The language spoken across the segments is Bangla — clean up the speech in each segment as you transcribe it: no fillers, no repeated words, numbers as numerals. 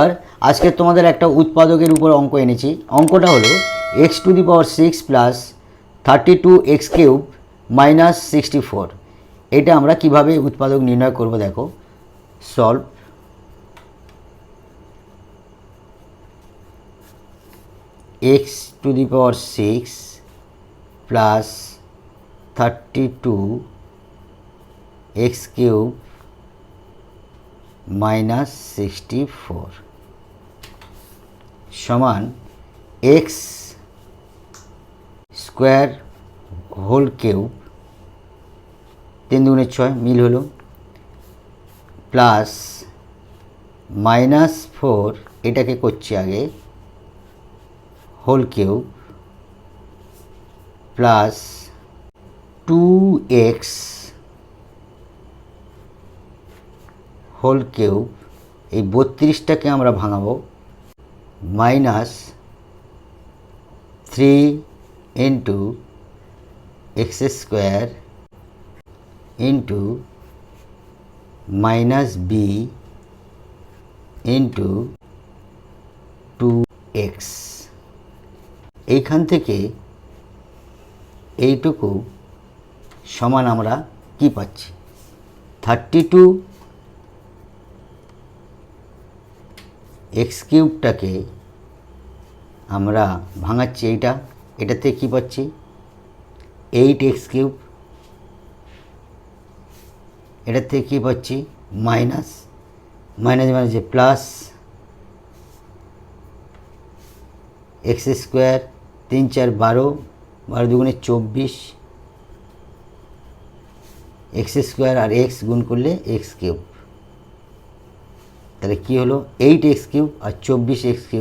আর আজকে তোমাদের একটা উৎপাদকের উপর অঙ্ক এনেছি। অঙ্কটা হলো x⁶ প্লাস 32x³ মাইনাস 64। এটা আমরা কিভাবে উৎপাদক নির্ণয় করব দেখো। Solve x⁶ plus 32x³ minus 64 সমান x² হোল কিউব 3 দুগুণে 6 মিল হলো প্লাস -4 এটাকে করছি আগে whole cube plus 2x whole cube, এই 32টাকে আমরা ভাঙাবো -3 into x² into -b into 2x। এইখান থেকে এইটুকু সমান আমরা কি পাচ্ছি 32x³ আমরা ভাঙাচ্ছি এটাতে কি পাচ্ছি 8x³, এটাতে কি পাচ্ছি মাইনাস যে প্লাস x² 3 4 12 12 দুগুণে 24 x² আর x গুণ করলে x³ তাহলে কি হলো 8x³ আর 24x³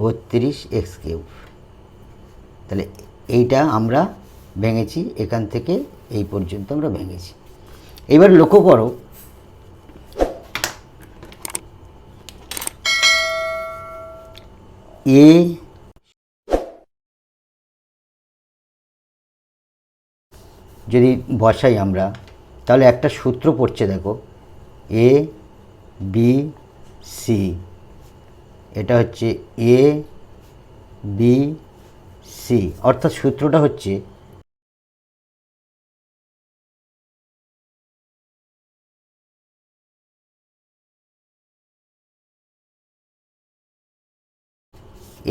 32x³ তাহলে এইটা আমরা ভেঙেছি, এখান থেকে এই পর্যন্ত আমরা ভেঙেছি। এবার লক্ষ্য করো এ যদি বসাই আমরা তাহলে একটা সূত্র পড়ছে দেখো এ বি সি, এটা হচ্ছে এ বি সি, অর্থাৎ সূত্রটা হচ্ছে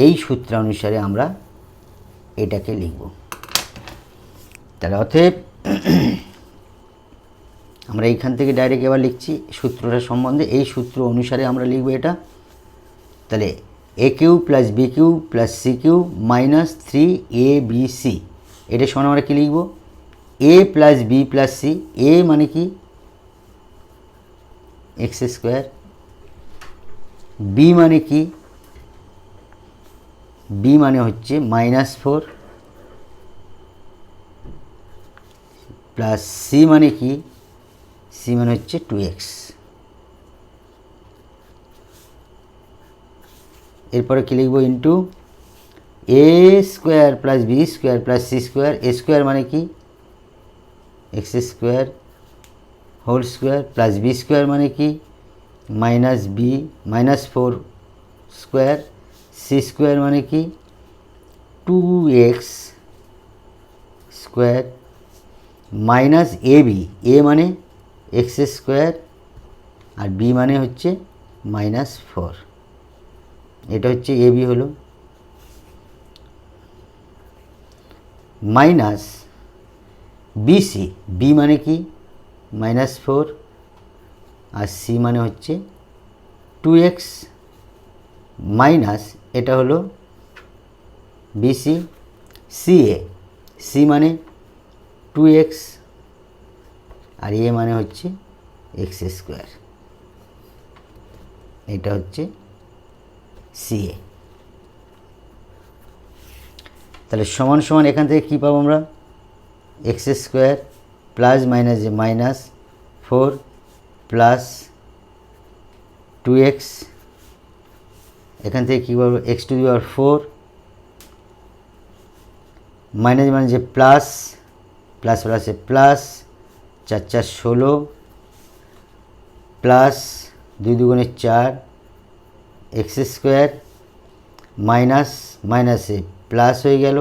এই সূত্রানুসারে আমরা এটাকে লিখব। তাহলে অতএব আমরা এইখান থেকে ডাইরেক্ট এবার লিখছি সূত্রটা সম্বন্ধে, এই সূত্র অনুসারে আমরা লিখব এটা। তাহলে a³ plus b³ plus c³ minus 3abc, এটা সমান আমরা কী লিখব a plus b plus c। a মানে কি x², b মানে কি b মানে হচ্ছে -4 প্লাস c মানে কি c মানে হচ্ছে 2x। এরপরে কি লিখব into a² plus b² plus c², a² মানে কি x² whole square plus b² মানে কি -4 স্কোয়ার, c² মানে কি 2x square minus ab, a মানে x² আর b মানে হচ্ছে -4, এটা হচ্ছে ab হলো মাইনাস bc, b মানে কি -4 আর c মানে হচ্ছে 2x মাইনাস এটা হলো bc, ca, c মানে 2x আর a মানে হচ্ছে x², এটা হচ্ছে ca। তাহলে সমান সমান এখান থেকে কী পাবো আমরা x² প্লাস মাইনাস যে -4 প্লাস 2x, এখান থেকে কী পাবো x⁴ মাইনাস মানে যে প্লাস প্লাসে প্লাস 4 4 16 প্লাস 2 দুগুণে 4 এক্স স্কোয়ার মাইনাস মাইনাসে প্লাস হয়ে গেল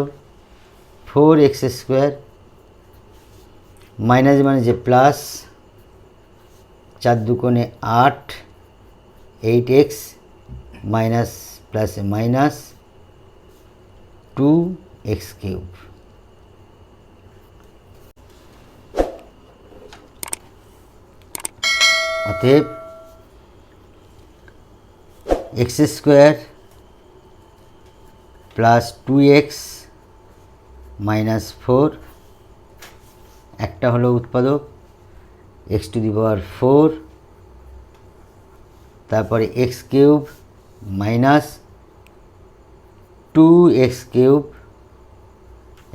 4 এক্স স্কোয়ার মাইনাস মানে যে প্লাস 4 দুগুণে 8 8 এক্স মাইনাস প্লাসে মাইনাস 2 এক্স কিউব। অতএব x square plus 2x minus 4 একটা হলো উৎপাদক x টু দি পাওয়ার 4, তারপরে x cube minus 2x cube.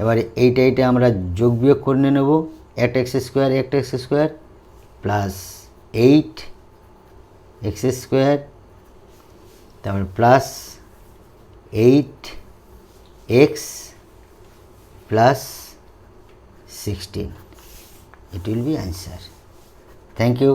এবারে এইটা আমরা যোগ বিয়োগ করে নেব, একটা x square plus 8 x square, তারপরে plus 8x plus 16. It will be answer. Thank you.